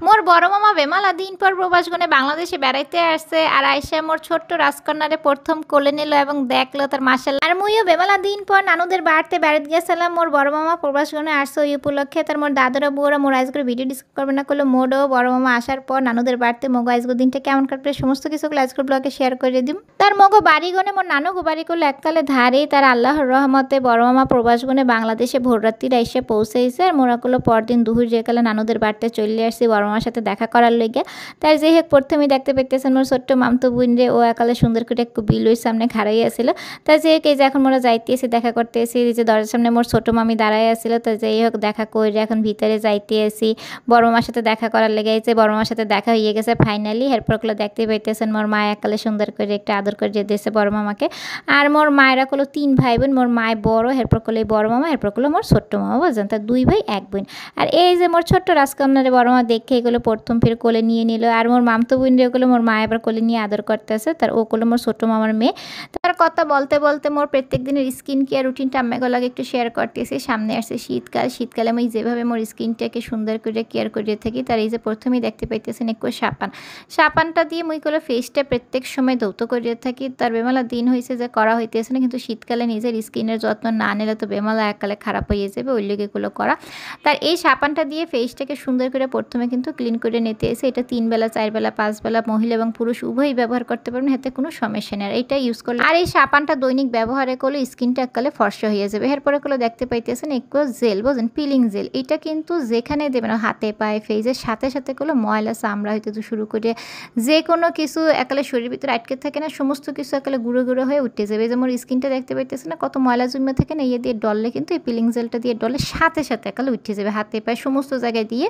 মোর বড় মামা বেমালা দিন পর প্রবাসগণে বাংলাদেশে বেড়াইতে আসছে আর আইসা মোর ছোট্ট রাজকন্যারে প্রথম কোলে নিল এবং দেখলো তার মাশাআল্লাহ। আর মুইও বেমালা দিন পর নানুদের বাড়িতে বেড়াতে গেছিলাম। মোর বড় মামা প্রবাসগণে আসছে ওই উপলক্ষে। তার মোর দাদুরা বউরা মোর আইজ করে ভিডিও ডিসকাস করবে না করলো মোরও বড় মামা আসার পর নানুদের বাড়িতে মগো আইজগো দিনটা কেমন কাটবে সমস্ত কিছুগুলো আজকের ব্লগে শেয়ার করে দিম। তার মগো বাড়িগণে মোর নানু গো বাড়ি করলো এককালে ধারে। তার আল্লাহর রহমতে বড় মামা প্রবাসগণে বাংলাদেশে ভোররাত্রির এসে পৌঁছেছে। আর মোরা করলো পরদিন দুপুর যেকালে নানুদের বাড়িতে চলে আসছি বড় মামার সাথে দেখা করার লইগে। তাই যে হোক প্রথমেই দেখতে পেতেছেন মোর ছোট্ট মামতো বোন রে ও একালে সুন্দর করে একটু বিলুর সামনে খাড়াই আছিল। তাই যে হোক এই যে এখন মোরা যাইতেছি দেখা করতে এসি যে দরজার সামনে মোর ছোট মামি দাঁড়াই আছিল। তাই যাই হোক দেখা করে এখন ভিতরে যাইতে এসি বড় মামার সাথে দেখা করার লেগে। এই যে বড় মামার সাথে দেখা হয়ে গেছে ফাইনালি। এরপরগুলো দেখতে পাইতেছেন মোর মা একালে সুন্দর করে একটা আদর করে দিয়েছে বড় মামাকে। আর মোর মায়েরা করলো 3 ভাই বোন, মোর মায় বড়, এরপর করলো বড় মামা, এরপর করলো মোর ছোট্ট মামা, বুঝছেন? তার 2 ভাই 1 বোন। আর এই যে মোর ছোট্ট রাজকন্যারে বড় মা দেখে এগুলো প্রথম ফির কোলে নিয়ে নিল। আর মোর মামতো বোন রেগুলো মোর মা এবার কোলে নিয়ে আদর করতেছে। তার ও করলো মোর ছোট মামার মেয়ে। তার কথা বলতে বলতে মোর প্রত্যেক দিনের স্কিন কেয়ার রুটিনটা আম্মাকে লাগে একটু শেয়ার করতেছি। সামনে আসছে শীতকাল, শীতকালে আমি যেভাবে মোর স্কিনটাকে সুন্দর করে কেয়ার করে থাকি তার এই যে প্রথমেই দেখতে পাইতেছেন একটু সাবানটা দিয়ে মুই করে ফেসটা প্রত্যেক সময় ধৌত করে থাকি। তার বেমালা দিন হয়েছে যে করা হইতেছে না, কিন্তু শীতকালে নিজের স্কিনের যত্ন না নিলে তো বেমালা এককালে খারাপ হয়ে যাবে, ওই লেগে এগুলো করা। তার এই সাবানটা দিয়ে ফেসটাকে সুন্দর করে প্রথমে কিন্তু ক্লিন করে নিতে এসে এটা 3 বেলা 4 বেলা 5 বেলা মহিলা এবং পুরুষ উভয়ই ব্যবহার করতে পারবেন, এতে কোনো সমস্যা নেই। আর এটা ইউজ করলে আর এই সাবানটা দৈনিক ব্যবহারে করলে স্কিনটা এককালে ফর্সা হয়ে যাবে। এরপরে করলে দেখতে পাইতেছেন একটু জেল, বুঝেন, পিলিং জেল। এটা কিন্তু যেখানে দেবেন হাতে পায়ে ফেসের সাথে সাথে করলে ময়লা চামড়া হইতে তো শুরু করে যে কোনো কিছু একালে শরীরের ভিতরে আটকে থাকে না, সমস্ত কিছু একালে গুঁড়ো গুঁড়ো হয়ে উঠে যাবে। যেমন স্কিনটা দেখতে পাইতেছে না কত ময়লা জমে থাকে না, ইয়ে দিয়ে ডললে কিন্তু এই পিলিং জেলটা দিয়ে ডললে সাথে সাথে একালে উঠে যাবে হাতে পায়ে সমস্ত জায়গায় দিয়ে।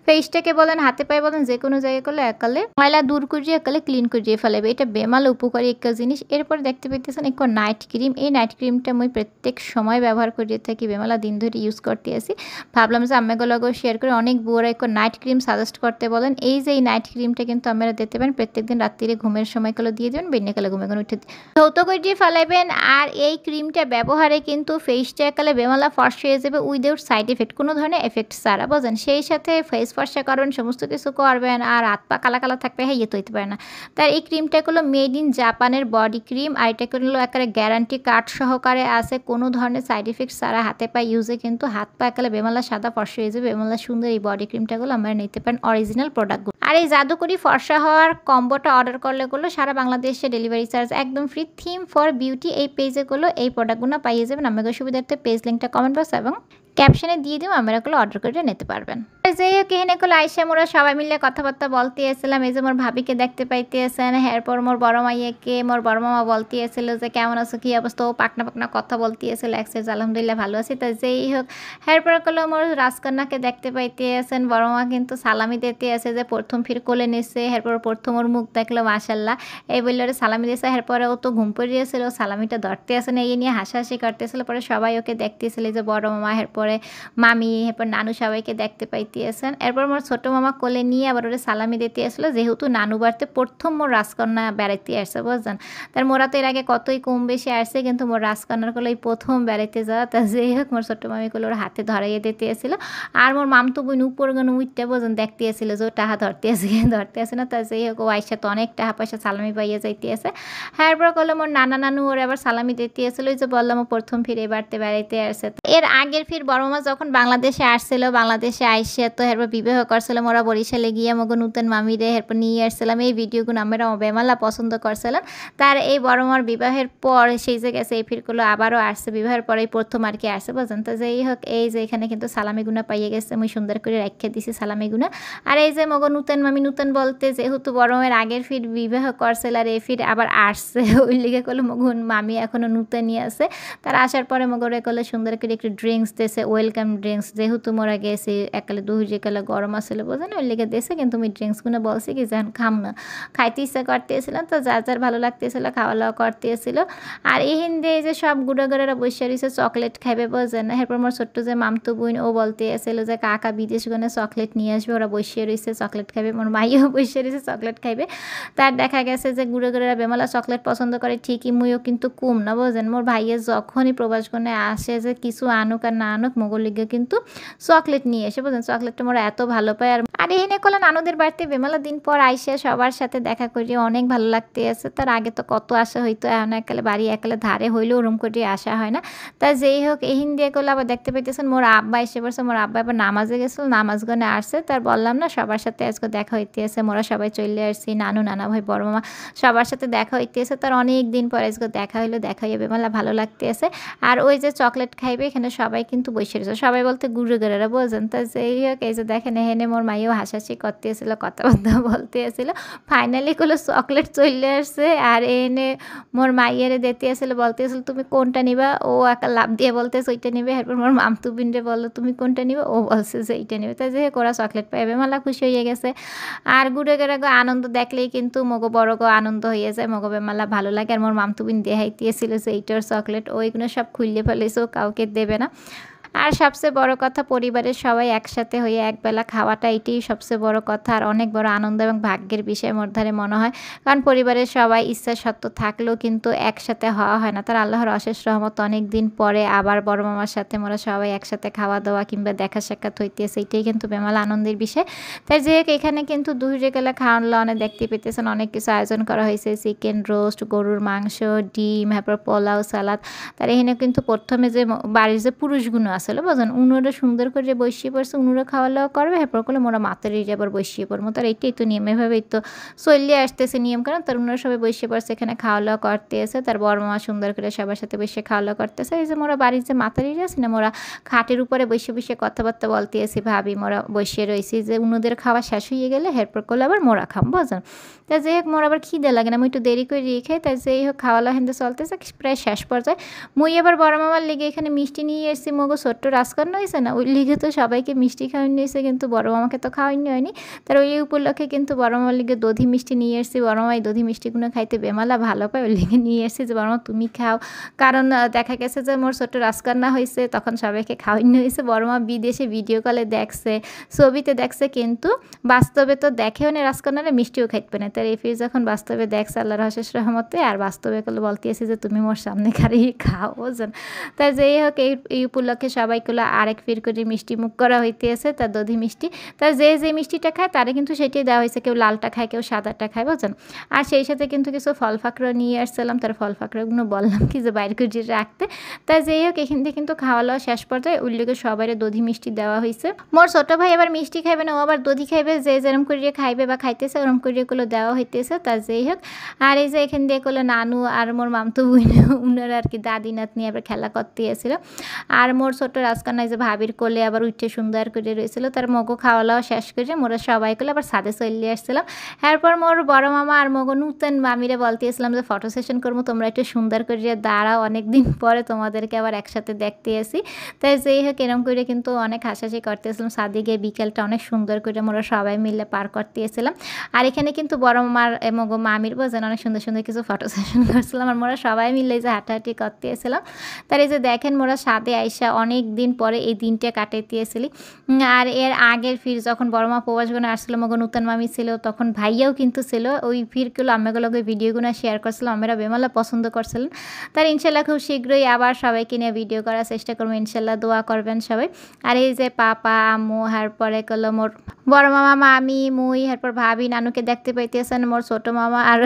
ফেসটাকে বলেন হাতে পায়ে বলেন যে কোনো জায়গায় করলে একালে ময়লা দূর করিয়ে একালে ক্লিন করিয়ে ফেলাবে। এটা বেমাল উপকারী একটা জিনিস। এরপর দেখতে পাইতেছেন একটু নাইট ক্রিম। এই নাইট ক্রিমটা আমি প্রত্যেক সময় ব্যবহার করিয়ে থাকি, বেমালা দিন ধরে ইউজ করতে আসি। ভাবলাম যে আম্মাগুলোকেও শেয়ার করে। অনেক বউরা একটু নাইট ক্রিম সাজেস্ট করতে বলেন। এই যে এই নাইট ক্রিমটা কিন্তু আপনারা দিতে পারেন প্রত্যেকদিন রাত্রিরে ঘুমের সময়গুলো দিয়ে দেবেন, বেন্যকালে ঘুমে উঠে ধৌত করিয়ে ফেলাবেন। আর এই ক্রিমটা ব্যবহারে কিন্তু ফেসটা একালে বেমালা ফর্সা হয়ে যাবে উইদাউট সাইড এফেক্ট, কোনো ধরনের এফেক্ট ছাড়া, বোঝেন? সেই সাথে ফেস ফর্সা করবেন, সমস্ত কিছু করবেন, আর হাত পা কালা কালা থাকবে, হ্যাঁ ইয়ে তো হইতে পারে না। তার এই ক্রিমটা হলো মেড ইন জাপানের বডি ক্রিম। আর এটা হলো একেবারে গ্যারান্টি কার্ড সহকারে আছে, কোনো ধরনের সাইড এফেক্ট ছাড়া হাতে পা ইউজে কিন্তু হাত পা একালে বেমালা সাদা ফর্সা হয়ে যাবে, বেমালা সুন্দর। এই বডি ক্রিমটাগুলো আমরা নিতে পারেন অরিজিনাল প্রোডাক্টগুলো। আর এই জাদুকরি ফর্সা হওয়ার কম্বোটা অর্ডার করলে সারা বাংলাদেশে ডেলিভারি চার্জ একদম ফ্রি। থিম ফর বিউটি এই পেজে এই প্রোডাক্টগুলো পাইয়ে যাবেন। আমাদের সুবিধার্থে পেজ লিঙ্কটা কমেন্ট বক্স এবং ক্যাপশনে দিয়ে দিও, আমরা অর্ডার করে নিতে পারবেন। যেই হোক এখানে আইসা মোরা সবাই মিলে কথাবার্তা বলতে এসেছিলাম। এই যে মোর ভাবিকে দেখতে পাইতে এসেন, এরপর মোর বড় মাইয়াকে মোর বড় মামা বলতে এসেছিল যে কেমন আছো কী অবস্থা, ও পাকনা পাকনা কথা বলতে এসেছিল। এক্সেস আলহামদুলিল্লাহ ভালো আছি। তো যেই হোক এরপর মোর রাজকন্যাকে দেখতে পাইতে এসেন। বড় মা কিন্তু সালামি দিতে আছে যে প্রথম ফির কোলে নিচ্ছে। এরপর প্রথম ওর মুখ দেখলো মাশাল্লাহ, এই বললে ওরা সালামি দিয়েছে। এরপরে ও তো ঘুম পড়িয়েছিল, সালামিটা ধরতে আসে না, এই নিয়ে হাসাহাসি করতেছিল। পরে সবাই ওকে দেখতেছিল, যে বড় মামা, এরপরে মামি, এরপর নানু সবাইকে দেখতে পাইতেছেন। এরপর মোর ছোটো মামা কোলে নিয়ে আবার ওরা সালামি দিতে আসলো, যেহেতু নানু বাড়িতে প্রথম মোর রাজকন্যা বেড়াইতে আসছে, বুঝছেন? তার মোরা তো এর আগে কতই কম বেশি আসছে, কিন্তু মোর রাজকন্যার কোলে প্রথম বেড়াইতে যাওয়া। তা যেই হোক মোর ছোটো মামি কোলে ওর হাতে ধরাইয়ে দিতে আসছিল। আর মোর মামতো বোন উপর গান উইটটা বোঝেন দেখতে আসছিল যে ও টাহা ধরতে আসে না। তা যেই হোক ও আইসা তো অনেক টাকা পয়সা সালামি পাইয়ে যাইতে আছে। হ্যাঁ এরপর করলো মোর নানা নানু ওর আবার সালামি দিতে আসছিল। ওই যে বললাম ও প্রথম ফিরে বাড়তে বেড়াইতে আসছে। এর আগের ফির বড় মা যখন বাংলাদেশে আসছিল, বাংলাদেশে আইসে তো এরপর বিবাহ করছিলাম ওরা বরিশালে গিয়ে মগো নতুন মামিরে এরপর নিয়ে আসছিলাম। এই ভিডিওগুলো আমরা বেমালা পছন্দ করছিলাম। তার এই বড় মার বিবাহের পর সেই যে গেছে এই ফিরগুলো আবারও আসছে, বিবাহের পরেই প্রথম আর কি আসছে, বুঝেন? তো যেই হোক এই যে এখানে কিন্তু সালামিগুনা পাইয়ে গেছে, আমি সুন্দর করে রাখিয়ে দিছি সালামিগুনা। আর এই যে মগো নতুন মামি, নতুন বলতে যেহেতু বড় মায়ের আগের ফির বিবাহ করছিল আর এই ফির আবার আসছে, ওই লিগে করলো মগুন মামি এখনও নূতনই আছে। তার আসার পরে মগরে করলে সুন্দর করে একটু ড্রিঙ্কস দিয়েছে, ওয়েলকাম ড্রিঙ্কস। যেহেতু মোরা গেছি একালে দুই যেকালে গরম আসলে বোঝেন, ওই লেগে দিয়েছে। কিন্তু আমি ড্রিঙ্কসগুলো বলছি কি যেন খাম না, খাইতে ইচ্ছা করতেছিলাম। তো যার যার ভালো লাগতেছিল খাওয়া দাওয়া করতেছিল। আর এই হিন্দে যে সব গুড়াগুড়ারা বসে রয়েছে চকলেট খাইবে, বোঝেন? এরপর মোর ছোট্ট যে মামতো বোন ও বলতে আসছিল যে কাকা বিদেশ গনে চকলেট নিয়ে আসবে, ওরা বসে রয়েছে চকলেট খাইবে। মোর মাইও বসে রয়েছে চকলেট খাইবে। তার দেখা গেছে যে গুড়াগুড়ারা বেমালা চকলেট পছন্দ করে ঠিকই, মুইও কিন্তু কম না, বোঝেন? মোর ভাইয়ের যখনই প্রবাস গনে আসে যে কিছু আনুক আর না আনুক মগর লিগে কিন্তু চকলেট নিয়ে এসে বুঝলেন চকলেটটা মোরা এত ভালো পাই আর এখানে করলে নানুদের বাড়িতে বেমালা দিন পর আইসা সবার সাথে দেখা করি অনেক ভালো লাগতে আছে তার আগে তো কত আসা হইতো এখন একালে বাড়ি একালে ধারে হইলেও ওরম করে আসা হয় না তা যেই হোক এহিন দিয়ে করলে আবার দেখতে পাইতেছেন মোর আব্বা এসে পড়ছে মোর আব্বা এবার নামাজে গেছিল নামাজ গনে আসছে তার বললাম না সবার সাথে আজকে দেখা হইতে আছে মোরা সবাই চলে আসছি নানু নানা ভাই বড় মামা সবার সাথে দেখা হইতে আছে তার অনেক দিন পর আজকে দেখা হইলো দেখা হইবে মেলা ভালো লাগতে আছে আর ওই যে চকলেট খাইবে এখানে সবাই কিন্তু বসে রয়েছে সবাই বলতে গুরু গেরেরা বোঝেন তা যেই হোক এই যে দেখেন এখানে মোর মাইও হাসাহাসি করতে এসেছিলো কথাবার্তা বলতে এসেছিলো ফাইনালি কোনো চকলেট চলে আসছে আর এনে মোর মাইয়ারে দিতে আসলে বলতে আসলে তুমি কোনটা নিবা ও একা লাভ দিয়ে বলতেছে ওইটা নিবে এরপর মোর মামতুবিনরে বললো তুমি কোনটা নিবে ও বলছে যে এইটা নিবে তাই যে ওরা চকলেট পাইবে মেলা খুশি হয়ে গেছে আর ঘুরে ঘুরে আনন্দ দেখলেই কিন্তু মগো বড় গো আনন্দ হয়ে যায় মগো মেলা ভালো লাগে আর মোর মামতুবিন দেখাইতেছিল যে এইটার চকলেট ওইগুলো সব খুললে ফেলেছে ও কাউকে দেবে না আর সবচেয়ে বড় কথা পরিবারের সবাই একসাথে হয়ে একবেলা খাওয়াটা এটাই সবচেয়ে বড় কথা আর অনেক বড় আনন্দ এবং ভাগ্যের বিষয় মোর ধারে মনে হয় কারণ পরিবারের সবাই ইচ্ছা সত্ত্ব থাকলেও কিন্তু একসাথে হওয়া হয় না তার আল্লাহর অশেষ রহমত অনেক দিন পরে আবার বড় মামার সাথে মোরা সবাই একসাথে খাওয়া দাওয়া কিংবা দেখা সাক্ষাৎ হইতেছে এটাই কিন্তু বেমালা আনন্দের বিষয় তাই যে এখানে কিন্তু দুপুরে গেলে খাওয়ানো অনেক দেখতে পেতেছেন অনেক কিছু আয়োজন করা হয়েছে চিকেন রোস্ট গরুর মাংস ডিম তারপর পোলাও সালাদ তার এখানে কিন্তু প্রথমে যে বাড়ির যে পুরুষগুলো আসলে বুঝলেন উনুরা সুন্দর করে বসিয়ে পড়ছে উনুরা খাওয়া দাওয়া করবে এরপর করলে মোরা মাতারি আবার বসিয়ে পড়বো তার এইটাই তো নিয়ম এভাবেই তো চলিয়ে আসতেছে নিয়ম কারণ তার উনারা সবাই বসিয়ে পড়ছে এখানে খাওয়া দাওয়া করতে এসে তার বড় মা সুন্দর করে সবার সাথে বসে খাওয়া দাওয়া করতেছে এই যে মোরা বাড়ির যে মাতারি আছে না মোরা খাটের উপরে বসে বসে কথাবার্তা বলতে এসে ভাবি মোরা বসে রয়েছি যে উনুদের খাওয়া শেষ হয়ে গেলে এরপর করলে আবার মোরা খাম বুঝলেন তাই যাই হোক মোর আবার খিদে লাগে না আমি একটু দেরি করে রেখে তাই যাই হোক খাওয়া দাওয়া হেঁটে চলতেছে প্রায় শেষ পর্যায়ে মুই এবার বড় মামার লেগে এখানে মিষ্টি নিয়ে এসেছি মগো ছোট্ট রাজকন্যা হয়েছে না ওই লিগে তো সবাইকে মিষ্টি খাওয়ানো হয়েছে কিন্তু বড় মামাকে তো খাওয়ানো হয়নি তার ওই উপলক্ষে কিন্তু বড় মামার লিগে দধি মিষ্টি নিয়ে এসেছি বড় মামাই দধি মিষ্টিগুলো খাইতে বেমালা ভালো পায় ওই লিগে নিয়ে এসেছি যে বড় মা তুমি খাও কারণ দেখা গেছে যে মোর ছোট্ট রাজকন্যা হয়েছে তখন সবাইকে খাওয়ানো হয়েছে বড় মা বিদেশে ভিডিও কলে দেখছে ছবিতে দেখছে কিন্তু বাস্তবে তো দেখেও না রাজকন্যারা মিষ্টিও খাইতে না তার এই ফির যখন বাস্তবে দেখছে আল্লাহর অশেষ রহমতে আর বাস্তবে কলে বলতেছি যে তুমি মোর সামনে খারিয়ে খাও বুঝছেন তাই যেই হোক এই উপলক্ষে সবাইগুলো আরেক ফির করে মিষ্টি মুখ করা হইতেছে তার দধি মিষ্টি তার যে মিষ্টিটা খায় তারা কিন্তু সেটাই দেওয়া হয়েছে কেউ লালটা খায় কেউ সাদাটা খায় বুঝছেন আর সেই সাথে কিন্তু কিছু ফল ফাঁকড়া নিয়ে আসছিলাম তার ফল ফাঁকড়াগুলো বললাম কি যে বাইরে করে রাখতে তাই যেই হোক এখান থেকে কিন্তু খাওয়া দাওয়া শেষ পর্যায়ে উল্লেখে সবাই দধি মিষ্টি দেওয়া হয়েছে মোর ছোট ভাই আবার মিষ্টি খাইবে না ও আবার দধি খাইবে যে যেরম করিয়ে খাইবে বা খাইতেছে ওরম করিয়ে গুলো দেওয়া হইতেছে তার যেই হোক আর এই যে এখান দিয়ে করলো নানু আর মোর মামতো উনার আর কি দাদি নাতনি আবার খেলা করতে এসেছিল আর মোর ছোট রাজকন্যা যে ভাবির কোলে আবার উঠে সুন্দর করে রয়েছিল তার মগো খাওয়া দাওয়া শেষ করে মোরা সবাই কোলে আবার ছাদে চলে আসছিলাম এরপর মোর বড় মামা আর মগো নূতন মামিরে বলতেছিলাম যে ফটো সেশন করবো তোমরা একটু সুন্দর করে দাঁড়াও অনেকদিন পরে তোমাদেরকে আবার একসাথে দেখতে আসি তাই যেই হোক এরকম করে কিন্তু অনেক হাসাহাসি করতেছিলাম ছাদে গিয়ে বিকেলটা অনেক সুন্দর করে মোরা সবাই মিলে পার করতে এসেছিলাম আর এখানে কিন্তু বড় মামার মগো মামির বোঝেন অনেক সুন্দর সুন্দর কিছু ফটো সেশন করছিলাম আর মোরা সবাই মিলে যে হাঁটাহাঁটি করতে এসেছিলাম তার এই যে দেখেন মোরা ছাদে আইসা অনেক দিন পরে এই দিনটা কাটাইতেছিলি আর এর আগের ফির যখন বড় মা প্রবাসগুলো আসছিল মগো নূতন মামি ছিল তখন ভাইয়াও কিন্তু ছিল ওই ফিরগুলো আমেগুলোকে ভিডিওগুলো শেয়ার করছিলাম আমরা বেমালা পছন্দ করছিলেন তার ইনশাল্লাহ খুব শীঘ্রই আবার সবাইকে নিয়ে ভিডিও করার চেষ্টা করবো ইনশাল্লাহ দোয়া করবেন সবাই আর এই যে পাপা আম্মু তারপরে করলো মোর বড় মামা মামি মুই তারপর ভাবি নানুকে দেখতে পাইতেছেন মোর ছোট মামা আর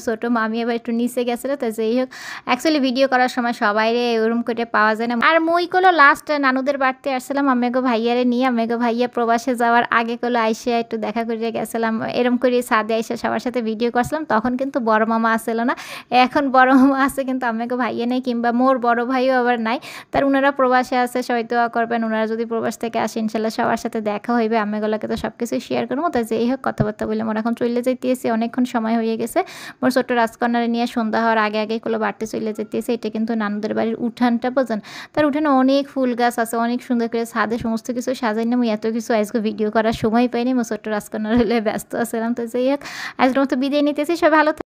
ছোট মামি আবার একটু নিচে গেছিলো তো যেই হোক অ্যাকচুয়ালি ভিডিও করার সময় সবাই ওরম করে পাওয়া যায় না আর মুই করলো লাস্ট নানুদের বাড়িতে আসছিলাম আমেগো ভাইয়ারে নিয়ে আমেগো ভাইয়া প্রবাসে যাওয়ার আগে করলো আইসা একটু দেখা করে গেছিলাম এরম করে ছাদে আইসা সবার সাথে ভিডিও করছিলাম তখন কিন্তু বড় মামা আসছিল না এখন বড় মামা আছে কিন্তু আমেগো ভাইয়া নেই কিংবা মোর বড় ভাইও আবার নাই তার ওনারা প্রবাসে আছে সবাই দোয়া করবেন ওনারা যদি প্রবাস থেকে আসে ইনশাল্লাহ সবার সাথে দেখা হইবে আমেগুলোকে তো সব কিছু শেয়ার করবো তাই যেই হোক কথাবার্তা বলে মোর এখন চলে যেতেছি অনেকক্ষণ সময় হয়ে গেছে মোর ছোট্ট রাজকন্যারে নিয়ে সন্ধ্যা হওয়ার আগে আগে কোনো বাড়তে চলে যেতেছে এটা কিন্তু নানুদের বাড়ির উঠানটা বোঝেন তার উঠানে অনেক ফুল গাছ আছে অনেক সুন্দর করে ছাদে সমস্ত কিছু সাজাই না আমি এত কিছু আজকে ভিডিও করার সময় পাইনি মোর ছোট্ট রাজকন্যার হলে ব্যস্ত আছিলাম তো যাই হোক আজকের মতো বিদায় নিতেছি সবাই ভালো